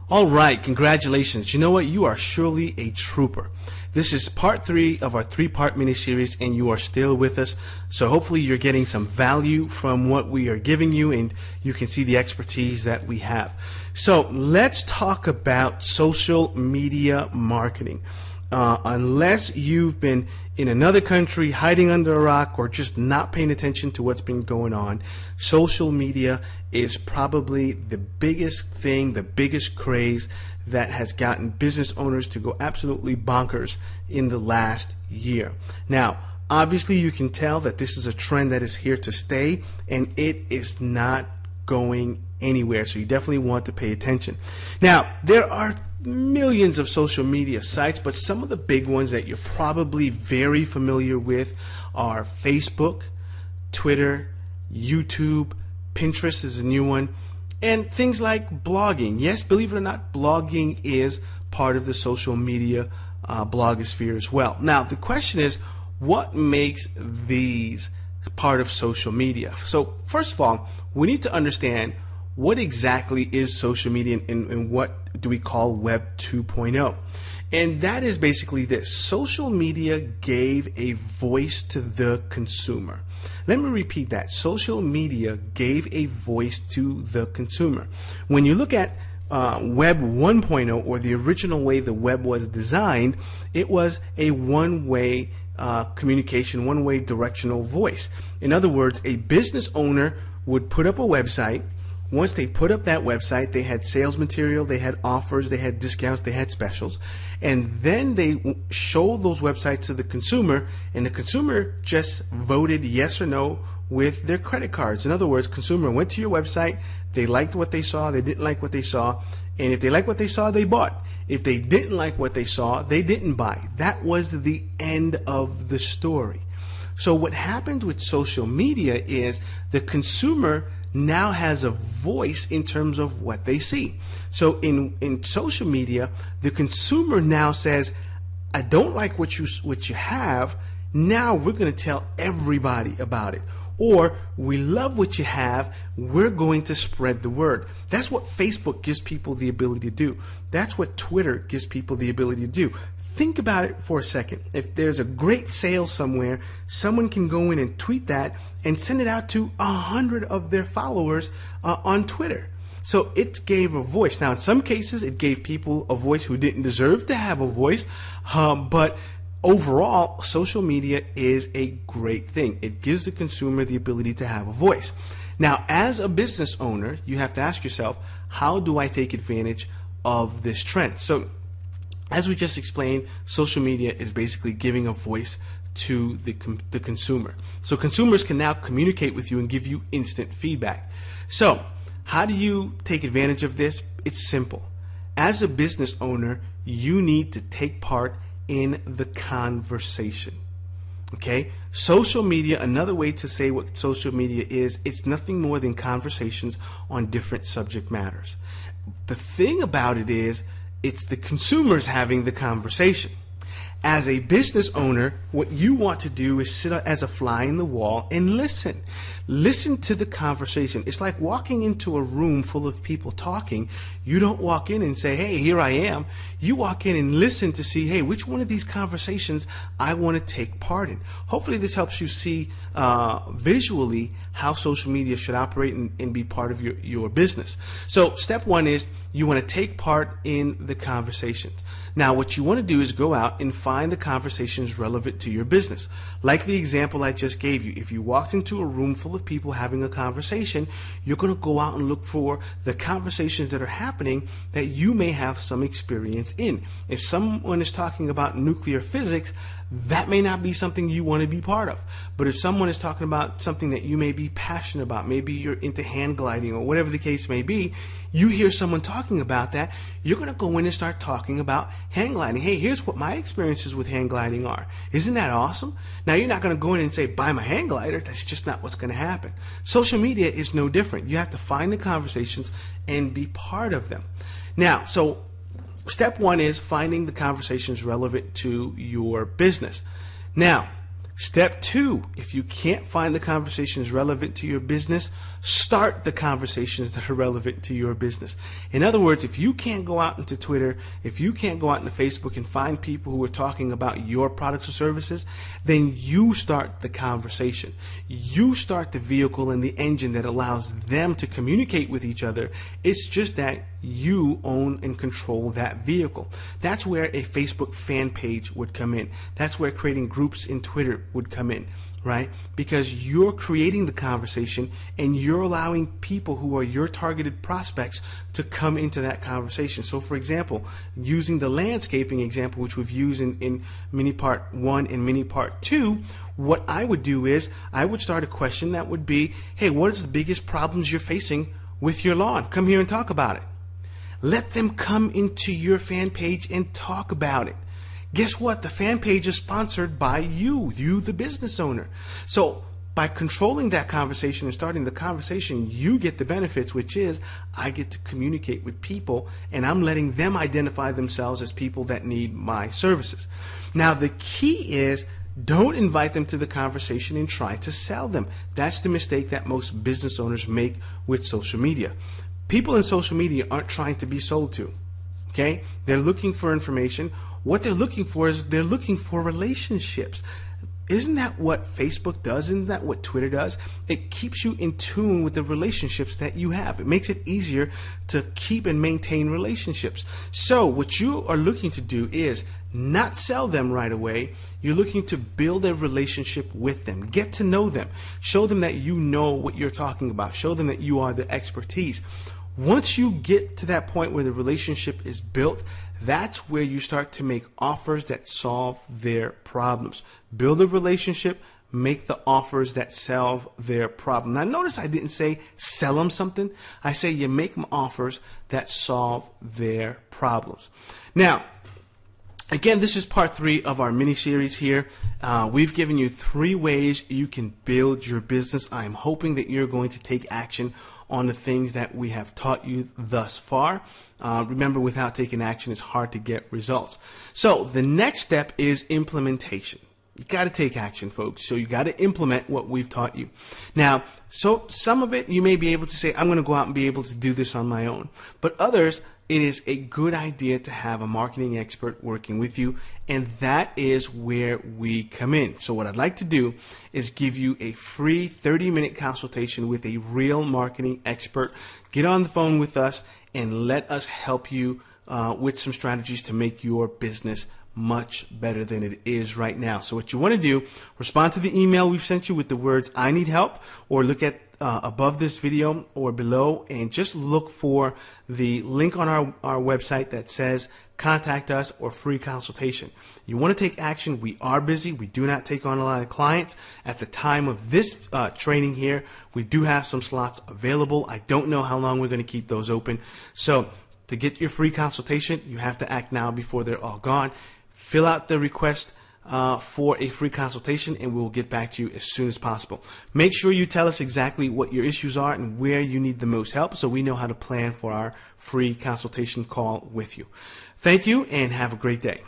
All right, congratulations. You know what? You are surely a trooper. This is part 3 of our 3-part mini-series, and you are still with us. So hopefully you're getting some value from what we are giving you, and you can see the expertise that we have. So let's talk about social media marketing. Unless you've been in another country hiding under a rock or just not paying attention to what's been going on, social media is probably the biggest thing, the biggest craze that has gotten business owners to go absolutely bonkers in the last year. Now, obviously you can tell that this is a trend that is here to stay, and it is not going anywhere, so you definitely want to pay attention. Now, there are millions of social media sites, but some of the big ones that you're probably very familiar with are Facebook, Twitter, YouTube, Pinterest is a new one, and things like blogging. Yes, believe it or not, blogging is part of the social media blogosphere as well. Now, the question is, what makes these part of social media? So, first of all, we need to understand what exactly is social media and what do we call Web 2.0. And that is basically this. Social media gave a voice to the consumer. Let me repeat that. Social media gave a voice to the consumer. When you look at Web 1.0, or the original way the web was designed, it was a one-way communication, one-way directional voice. In other words, a business owner would put up a website. Once they put up that website, they had sales material, they had offers, they had discounts, they had specials, and then they showed those websites to the consumer, and the consumer just voted yes or no with their credit cards. In other words, consumer went to your website, they liked what they saw, they didn't like what they saw, and if they liked what they saw, they bought. If they didn't like what they saw, they didn't buy. That was the end of the story. So what happened with social media is the consumer now has a voice in terms of what they see. So in social media, the consumer now says, I don't like what you have. Now we're going to tell everybody about it. Or, we love what you have, we're going to spread the word. That's what Facebook gives people the ability to do. That's what Twitter gives people the ability to do. Think about it for a second. If there's a great sale somewhere, someone can go in and tweet that and send it out to 100 of their followers on Twitter. So it gave a voice. Now, in some cases, it gave people a voice who didn't deserve to have a voice, but overall, social media is a great thing. It gives the consumer the ability to have a voice. Now, as a business owner, you have to ask yourself, how do I take advantage of this trend? So, as we just explained, social media is basically giving a voice to the consumer. So consumers can now communicate with you and give you instant feedback. So, how do you take advantage of this? It's simple. As a business owner, you need to take part in the conversation. Okay? Social media, another way to say what social media is, it's nothing more than conversations on different subject matters. The thing about it is, it's the consumers having the conversation. As a business owner, what you want to do is sit as a fly in the wall and listen. Listen to the conversation. It's like walking into a room full of people talking. You don't walk in and say, hey, here I am. You walk in and listen to see, hey, which one of these conversations I want to take part in. Hopefully this helps you see visually how social media should operate and be part of your business. So step one is you want to take part in the conversations. Now, what you want to do is go out and find the conversations relevant to your business. Like the example I just gave you. If you walked into a room full of people having a conversation, you're going to go out and look for the conversations that are happening that you may have some experience in. If someone is talking about nuclear physics, that may not be something you want to be part of. But if someone is talking about something that you may be passionate about, maybe you're into hand gliding or whatever the case may be, you hear someone talking about that, you're going to go in and start talking about hand gliding. Hey, here's what my experiences with hand gliding are. Isn't that awesome? Now, you're not going to go in and say, buy my hand glider. That's just not what's going to happen. Social media is no different. You have to find the conversations and be part of them. Now, so step one is finding the conversations relevant to your business. Now, Step 2, if you can't find the conversations relevant to your business, start the conversations that are relevant to your business. In other words, if you can't go out into Twitter, if you can't go out into Facebook and find people who are talking about your products or services, then you start the conversation. You start the vehicle and the engine that allows them to communicate with each other. It's just that you own and control that vehicle. That's where a Facebook fan page would come in. That's where creating groups in Twitter would come in, right? Because you're creating the conversation and you're allowing people who are your targeted prospects to come into that conversation. So for example, using the landscaping example, which we've used in mini part 1 and mini part 2, what I would do is I would start a question that would be, hey, what is the biggest problems you're facing with your lawn? Come here and talk about it. Let them come into your fan page and talk about it. Guess what? The fan page is sponsored by you, the business owner. So by controlling that conversation and starting the conversation, you get the benefits, which is I get to communicate with people and I'm letting them identify themselves as people that need my services. Now, the key is don't invite them to the conversation and try to sell them. That's the mistake that most business owners make with social media. People in social media aren't trying to be sold to. Okay? They're looking for information. What they're looking for is they're looking for relationships. Isn't that what Facebook does? Isn't that what Twitter does? It keeps you in tune with the relationships that you have. It makes it easier to keep and maintain relationships. So what you are looking to do is not sell them right away. You're looking to build a relationship with them. Get to know them. Show them that you know what you're talking about. Show them that you are the expertise. Once you get to that point where the relationship is built, that's where you start to make offers that solve their problems. Build a relationship, make the offers that solve their problem. Now notice I didn't say sell them something. I say you make them offers that solve their problems. Now, again, this is part 3 of our mini series here. We've given you 3 ways you can build your business. I'm hoping that you're going to take action on the things that we have taught you thus far. Remember, without taking action, it's hard to get results. So the next step is implementation. You got to take action, folks. So you got to implement what we've taught you. Now, so some of it you may be able to say, I'm going to go out and be able to do this on my own. But others, it is a good idea to have a marketing expert working with you, and that is where we come in. So what I'd like to do is give you a free 30-minute consultation with a real marketing expert. Get on the phone with us and let us help you with some strategies to make your business much better than it is right now. So what you want to do, respond to the email we've sent you with the words I need help, or look at above this video or below and just look for the link on our website that says contact us or free consultation. You want to take action. We are busy. We do not take on a lot of clients. At the time of this training here, we do have some slots available. I don't know how long we're going to keep those open. So to get your free consultation, you have to act now before they're all gone. Fill out the request for a free consultation and we'll get back to you as soon as possible. Make sure you tell us exactly what your issues are and where you need the most help so we know how to plan for our free consultation call with you. Thank you and have a great day.